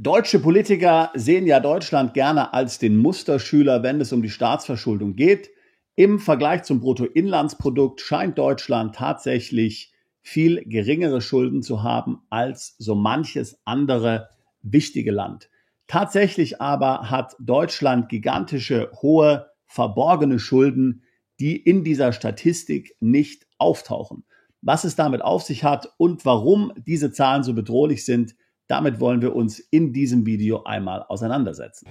Deutsche Politiker sehen ja Deutschland gerne als den Musterschüler, wenn es um die Staatsverschuldung geht. Im Vergleich zum Bruttoinlandsprodukt scheint Deutschland tatsächlich viel geringere Schulden zu haben als so manches andere wichtige Land. Tatsächlich aber hat Deutschland gigantische, hohe, verborgene Schulden, die in dieser Statistik nicht auftauchen. Was es damit auf sich hat und warum diese Zahlen so bedrohlich sind, damit wollen wir uns in diesem Video einmal auseinandersetzen.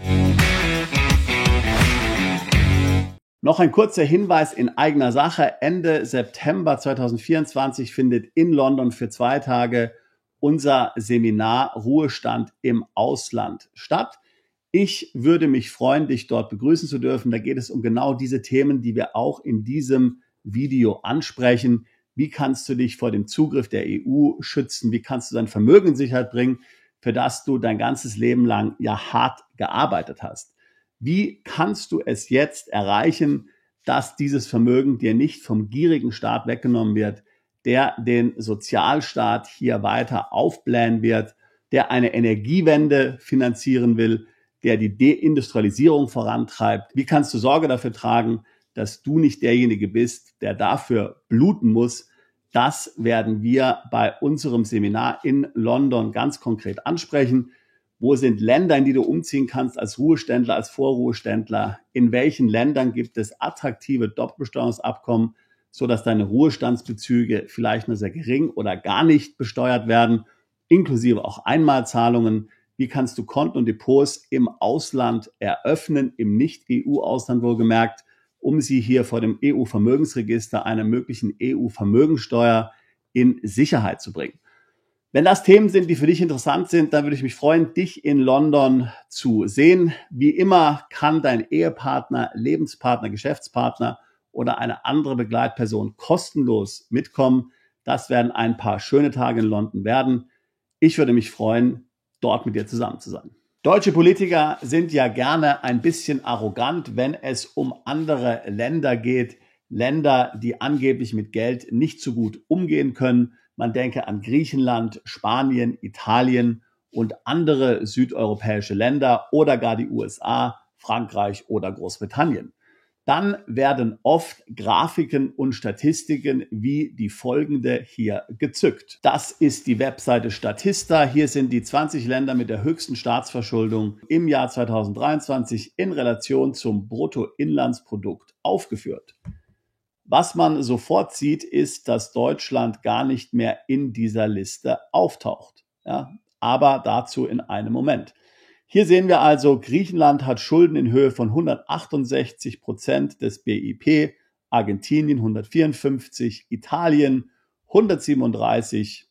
Noch ein kurzer Hinweis in eigener Sache. Ende September 2024 findet in London für 2 Tage unser Seminar Ruhestand im Ausland statt. Ich würde mich freuen, dich dort begrüßen zu dürfen. Da geht es um genau diese Themen, die wir auch in diesem Video ansprechen. Wie kannst du dich vor dem Zugriff der EU schützen? Wie kannst du dein Vermögen in Sicherheit bringen, für das du dein ganzes Leben lang ja hart gearbeitet hast? Wie kannst du es jetzt erreichen, dass dieses Vermögen dir nicht vom gierigen Staat weggenommen wird, der den Sozialstaat hier weiter aufblähen wird, der eine Energiewende finanzieren will, der die Deindustrialisierung vorantreibt? Wie kannst du Sorge dafür tragen, dass du nicht derjenige bist, der dafür bluten muss? Das werden wir bei unserem Seminar in London ganz konkret ansprechen. Wo sind Länder, in die du umziehen kannst als Ruheständler, als Vorruheständler? In welchen Ländern gibt es attraktive Doppelbesteuerungsabkommen, sodass deine Ruhestandsbezüge vielleicht nur sehr gering oder gar nicht besteuert werden, inklusive auch Einmalzahlungen? Wie kannst du Konten und Depots im Ausland eröffnen, im Nicht-EU-Ausland wohlgemerkt, um sie hier vor dem EU-Vermögensregister einer möglichen EU-Vermögensteuer in Sicherheit zu bringen? Wenn das Themen sind, die für dich interessant sind, dann würde ich mich freuen, dich in London zu sehen. Wie immer kann dein Ehepartner, Lebenspartner, Geschäftspartner oder eine andere Begleitperson kostenlos mitkommen. Das werden ein paar schöne Tage in London werden. Ich würde mich freuen, dort mit dir zusammen zu sein. Deutsche Politiker sind ja gerne ein bisschen arrogant, wenn es um andere Länder geht. Länder, die angeblich mit Geld nicht so gut umgehen können. Man denke an Griechenland, Spanien, Italien und andere südeuropäische Länder oder gar die USA, Frankreich oder Großbritannien. Dann werden oft Grafiken und Statistiken wie die folgende hier gezückt. Das ist die Webseite Statista. Hier sind die 20 Länder mit der höchsten Staatsverschuldung im Jahr 2023 in Relation zum Bruttoinlandsprodukt aufgeführt. Was man sofort sieht, ist, dass Deutschland gar nicht mehr in dieser Liste auftaucht. Ja, aber dazu in einem Moment. Hier sehen wir also, Griechenland hat Schulden in Höhe von 168% des BIP, Argentinien 154, Italien 137,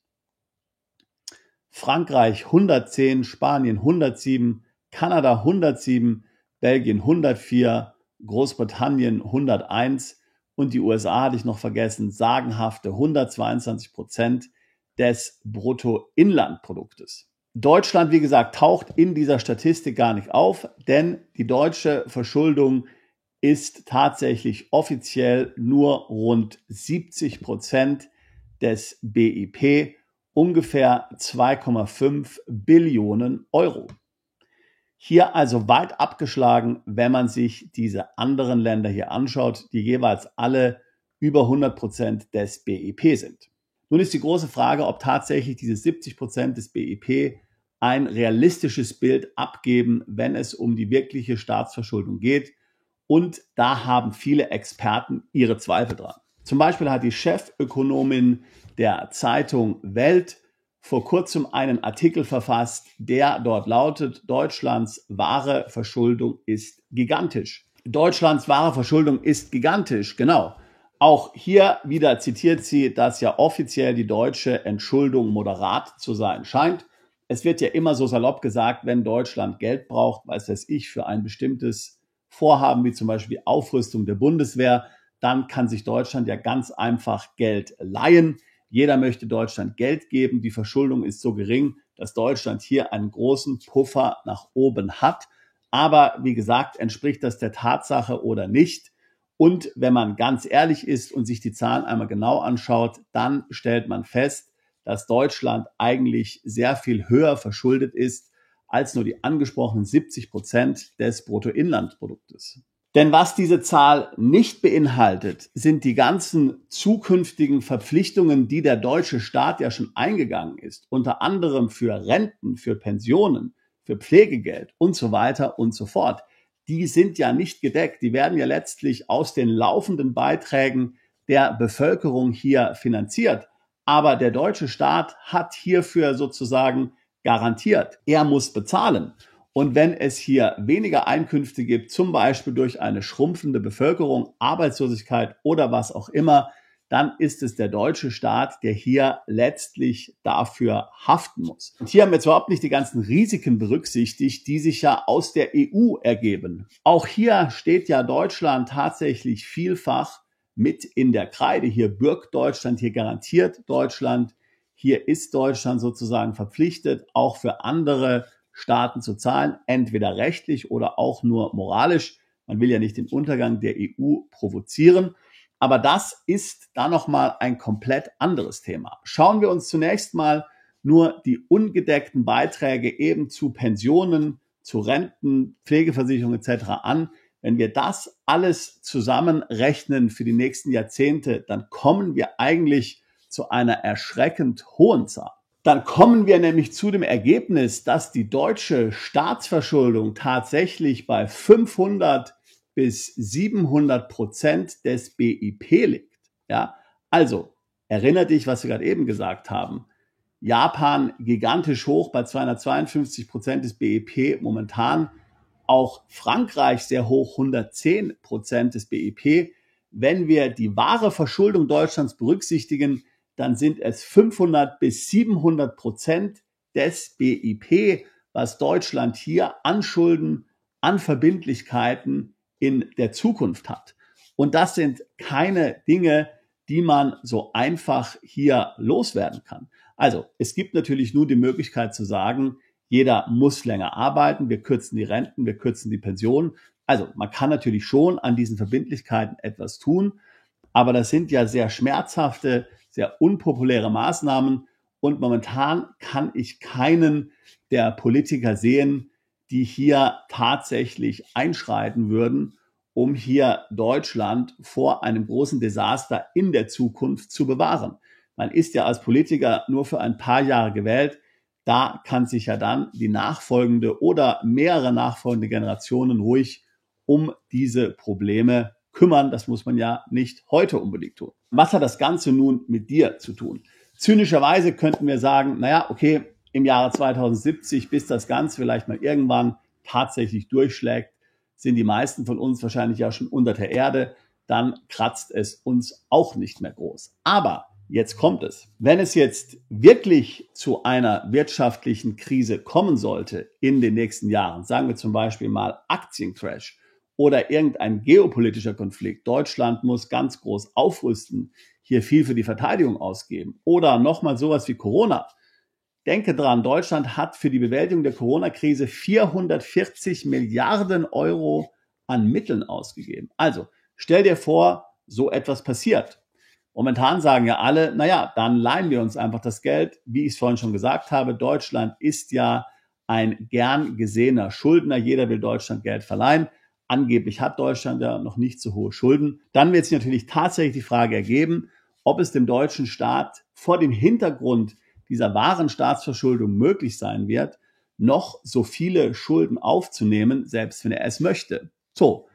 Frankreich 110, Spanien 107, Kanada 107, Belgien 104, Großbritannien 101 und die USA hatte ich noch vergessen, sagenhafte 122% des Bruttoinlandproduktes. Deutschland, wie gesagt, taucht in dieser Statistik gar nicht auf, denn die deutsche Verschuldung ist tatsächlich offiziell nur rund 70% des BIP, ungefähr 2,5 Billionen Euro. Hier also weit abgeschlagen, wenn man sich diese anderen Länder hier anschaut, die jeweils alle über 100% des BIP sind. Nun ist die große Frage, ob tatsächlich diese 70% des BIP ein realistisches Bild abgeben, wenn es um die wirkliche Staatsverschuldung geht. Und da haben viele Experten ihre Zweifel dran. Zum Beispiel hat die Chefökonomin der Zeitung Welt vor kurzem einen Artikel verfasst, der dort lautet: Deutschlands wahre Verschuldung ist gigantisch. Deutschlands wahre Verschuldung ist gigantisch, genau. Auch hier wieder zitiert sie, dass ja offiziell die deutsche Entschuldung moderat zu sein scheint. Es wird ja immer so salopp gesagt, wenn Deutschland Geld braucht, weiß ich, für ein bestimmtes Vorhaben, wie zum Beispiel die Aufrüstung der Bundeswehr, dann kann sich Deutschland ja ganz einfach Geld leihen. Jeder möchte Deutschland Geld geben. Die Verschuldung ist so gering, dass Deutschland hier einen großen Puffer nach oben hat. Aber wie gesagt, entspricht das der Tatsache oder nicht? Und wenn man ganz ehrlich ist und sich die Zahlen einmal genau anschaut, dann stellt man fest, dass Deutschland eigentlich sehr viel höher verschuldet ist, als nur die angesprochenen 70% des Bruttoinlandsproduktes. Denn was diese Zahl nicht beinhaltet, sind die ganzen zukünftigen Verpflichtungen, die der deutsche Staat ja schon eingegangen ist, unter anderem für Renten, für Pensionen, für Pflegegeld und so weiter und so fort. Die sind ja nicht gedeckt. Die werden ja letztlich aus den laufenden Beiträgen der Bevölkerung hier finanziert. Aber der deutsche Staat hat hierfür sozusagen garantiert. Er muss bezahlen. Und wenn es hier weniger Einkünfte gibt, zum Beispiel durch eine schrumpfende Bevölkerung, Arbeitslosigkeit oder was auch immer, dann ist es der deutsche Staat, der hier letztlich dafür haften muss. Und hier haben wir jetzt überhaupt nicht die ganzen Risiken berücksichtigt, die sich ja aus der EU ergeben. Auch hier steht ja Deutschland tatsächlich vielfach mit in der Kreide. Hier bürgt Deutschland, hier garantiert Deutschland, hier ist Deutschland sozusagen verpflichtet, auch für andere Staaten zu zahlen, entweder rechtlich oder auch nur moralisch. Man will ja nicht den Untergang der EU provozieren. Aber das ist dann nochmal ein komplett anderes Thema. Schauen wir uns zunächst mal nur die ungedeckten Beiträge eben zu Pensionen, zu Renten, Pflegeversicherung etc. an. Wenn wir das alles zusammenrechnen für die nächsten Jahrzehnte, dann kommen wir eigentlich zu einer erschreckend hohen Zahl. Dann kommen wir nämlich zu dem Ergebnis, dass die deutsche Staatsverschuldung tatsächlich bei 500 bis 700% des BIP liegt. Ja, also erinnere dich, was wir gerade eben gesagt haben. Japan gigantisch hoch bei 252% des BIP momentan. Auch Frankreich sehr hoch, 110% des BIP. Wenn wir die wahre Verschuldung Deutschlands berücksichtigen, dann sind es 500 bis 700% des BIP, was Deutschland hier an Schulden, an Verbindlichkeiten in der Zukunft hat. Und das sind keine Dinge, die man so einfach hier loswerden kann. Also es gibt natürlich nur die Möglichkeit zu sagen, jeder muss länger arbeiten, wir kürzen die Renten, wir kürzen die Pensionen. Also man kann natürlich schon an diesen Verbindlichkeiten etwas tun, aber das sind ja sehr schmerzhafte, sehr unpopuläre Maßnahmen und momentan kann ich keinen der Politiker sehen, die hier tatsächlich einschreiten würden, um hier Deutschland vor einem großen Desaster in der Zukunft zu bewahren. Man ist ja als Politiker nur für ein paar Jahre gewählt. Da kann sich ja dann die nachfolgende oder mehrere nachfolgende Generationen ruhig um diese Probleme kümmern. Das muss man ja nicht heute unbedingt tun. Was hat das Ganze nun mit dir zu tun? Zynischerweise könnten wir sagen, naja, okay, im Jahre 2070, bis das Ganze vielleicht mal irgendwann tatsächlich durchschlägt, sind die meisten von uns wahrscheinlich ja schon unter der Erde. Dann kratzt es uns auch nicht mehr groß. Aber jetzt kommt es. Wenn es jetzt wirklich zu einer wirtschaftlichen Krise kommen sollte in den nächsten Jahren, sagen wir zum Beispiel mal Aktiencrash oder irgendein geopolitischer Konflikt, Deutschland muss ganz groß aufrüsten, hier viel für die Verteidigung ausgeben oder nochmal sowas wie Corona. Denke dran, Deutschland hat für die Bewältigung der Corona-Krise 440 Milliarden Euro an Mitteln ausgegeben. Also stell dir vor, so etwas passiert. Momentan sagen ja alle, naja, dann leihen wir uns einfach das Geld. Wie ich es vorhin schon gesagt habe, Deutschland ist ja ein gern gesehener Schuldner. Jeder will Deutschland Geld verleihen. Angeblich hat Deutschland ja noch nicht so hohe Schulden. Dann wird sich natürlich tatsächlich die Frage ergeben, ob es dem deutschen Staat vor dem Hintergrund dieser wahren Staatsverschuldung möglich sein wird, noch so viele Schulden aufzunehmen, selbst wenn er es möchte. So,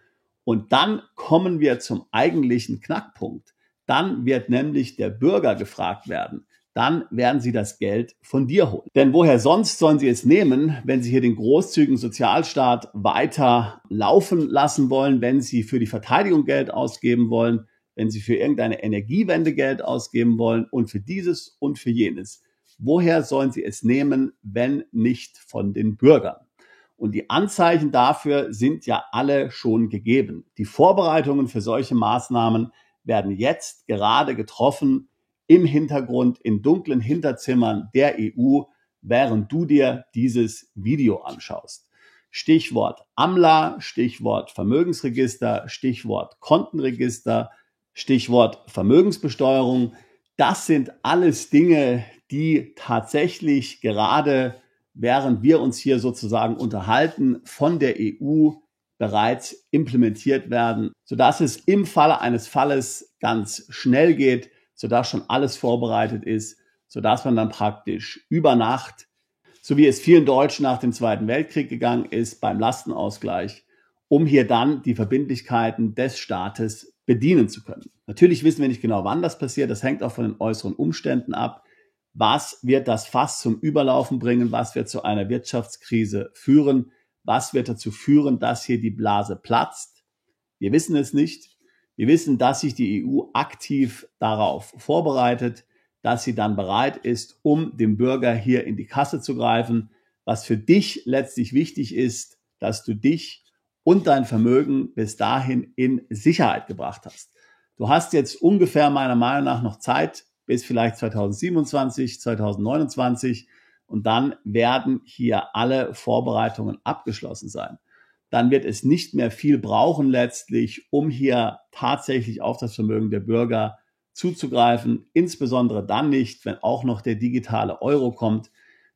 und dann kommen wir zum eigentlichen Knackpunkt. Dann wird nämlich der Bürger gefragt werden. Dann werden sie das Geld von dir holen. Denn woher sonst sollen sie es nehmen, wenn sie hier den großzügigen Sozialstaat weiter laufen lassen wollen, wenn sie für die Verteidigung Geld ausgeben wollen, wenn sie für irgendeine Energiewende Geld ausgeben wollen und für dieses und für jenes. Woher sollen sie es nehmen, wenn nicht von den Bürgern? Und die Anzeichen dafür sind ja alle schon gegeben. Die Vorbereitungen für solche Maßnahmen werden jetzt gerade getroffen im Hintergrund, in dunklen Hinterzimmern der EU, während du dir dieses Video anschaust. Stichwort AMLA, Stichwort Vermögensregister, Stichwort Kontenregister, Stichwort Vermögensbesteuerung. Das sind alles Dinge, die tatsächlich gerade während wir uns hier sozusagen unterhalten, von der EU bereits implementiert werden, sodass es im Falle eines Falles ganz schnell geht, sodass schon alles vorbereitet ist, sodass man dann praktisch über Nacht, so wie es vielen Deutschen nach dem Zweiten Weltkrieg gegangen ist, beim Lastenausgleich, um hier dann die Verbindlichkeiten des Staates bedienen zu können. Natürlich wissen wir nicht genau, wann das passiert. Das hängt auch von den äußeren Umständen ab. Was wird das Fass zum Überlaufen bringen? Was wird zu einer Wirtschaftskrise führen? Was wird dazu führen, dass hier die Blase platzt? Wir wissen es nicht. Wir wissen, dass sich die EU aktiv darauf vorbereitet, dass sie dann bereit ist, um dem Bürger hier in die Kasse zu greifen. Was für dich letztlich wichtig ist, dass du dich und dein Vermögen bis dahin in Sicherheit gebracht hast. Du hast jetzt ungefähr meiner Meinung nach noch Zeit bis vielleicht 2027, 2029 und dann werden hier alle Vorbereitungen abgeschlossen sein. Dann wird es nicht mehr viel brauchen letztlich, um hier tatsächlich auf das Vermögen der Bürger zuzugreifen, insbesondere dann nicht, wenn auch noch der digitale Euro kommt.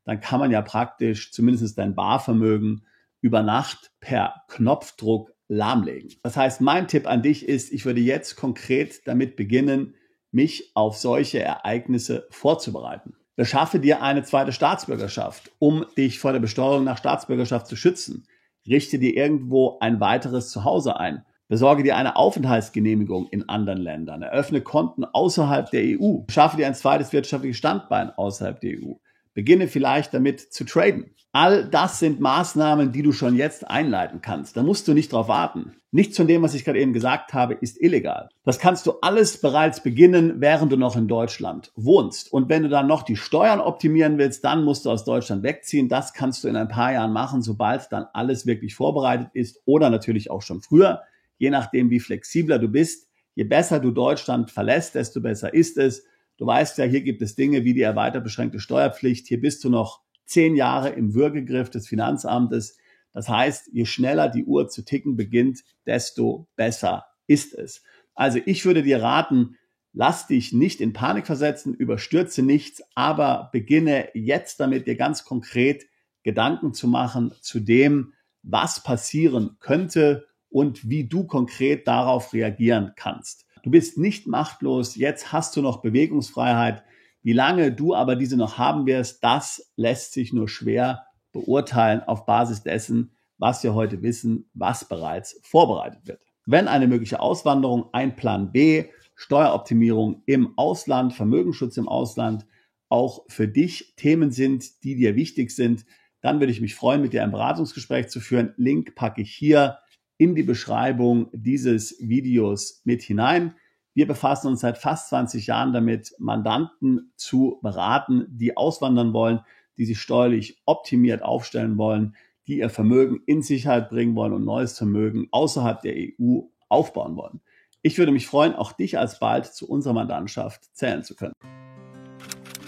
Dann kann man ja praktisch zumindest dein Barvermögen über Nacht per Knopfdruck lahmlegen. Das heißt, mein Tipp an dich ist, ich würde jetzt konkret damit beginnen, mich auf solche Ereignisse vorzubereiten. Beschaffe dir eine zweite Staatsbürgerschaft, um dich vor der Besteuerung nach Staatsbürgerschaft zu schützen. Richte dir irgendwo ein weiteres Zuhause ein. Besorge dir eine Aufenthaltsgenehmigung in anderen Ländern. Eröffne Konten außerhalb der EU. Schaffe dir ein zweites wirtschaftliches Standbein außerhalb der EU. Beginne vielleicht damit zu traden. All das sind Maßnahmen, die du schon jetzt einleiten kannst. Da musst du nicht drauf warten. Nichts von dem, was ich gerade eben gesagt habe, ist illegal. Das kannst du alles bereits beginnen, während du noch in Deutschland wohnst. Und wenn du dann noch die Steuern optimieren willst, dann musst du aus Deutschland wegziehen. Das kannst du in ein paar Jahren machen, sobald dann alles wirklich vorbereitet ist oder natürlich auch schon früher. Je nachdem, wie flexibler du bist, je besser du Deutschland verlässt, desto besser ist es. Du weißt ja, hier gibt es Dinge wie die erweitert beschränkte Steuerpflicht. Hier bist du noch 10 Jahre im Würgegriff des Finanzamtes. Das heißt, je schneller die Uhr zu ticken beginnt, desto besser ist es. Also ich würde dir raten, lass dich nicht in Panik versetzen, überstürze nichts, aber beginne jetzt damit, dir ganz konkret Gedanken zu machen zu dem, was passieren könnte und wie du konkret darauf reagieren kannst. Du bist nicht machtlos, jetzt hast du noch Bewegungsfreiheit. Wie lange du aber diese noch haben wirst, das lässt sich nur schwer beurteilen auf Basis dessen, was wir heute wissen, was bereits vorbereitet wird. Wenn eine mögliche Auswanderung, ein Plan B, Steueroptimierung im Ausland, Vermögensschutz im Ausland auch für dich Themen sind, die dir wichtig sind, dann würde ich mich freuen, mit dir ein Beratungsgespräch zu führen. Link packe ich hier in die Beschreibung dieses Videos mit hinein. Wir befassen uns seit fast 20 Jahren damit, Mandanten zu beraten, die auswandern wollen, die sich steuerlich optimiert aufstellen wollen, die ihr Vermögen in Sicherheit bringen wollen und neues Vermögen außerhalb der EU aufbauen wollen. Ich würde mich freuen, auch dich alsbald zu unserer Mandantschaft zählen zu können.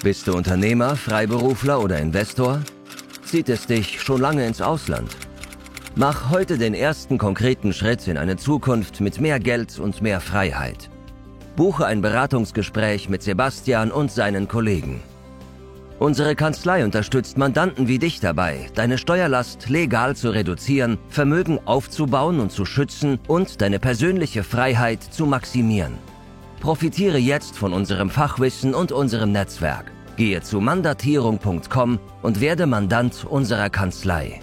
Bist du Unternehmer, Freiberufler oder Investor? Zieht es dich schon lange ins Ausland? Mach heute den ersten konkreten Schritt in eine Zukunft mit mehr Geld und mehr Freiheit. Buche ein Beratungsgespräch mit Sebastian und seinen Kollegen. Unsere Kanzlei unterstützt Mandanten wie dich dabei, deine Steuerlast legal zu reduzieren, Vermögen aufzubauen und zu schützen und deine persönliche Freiheit zu maximieren. Profitiere jetzt von unserem Fachwissen und unserem Netzwerk. Gehe zu mandatierung.com und werde Mandant unserer Kanzlei.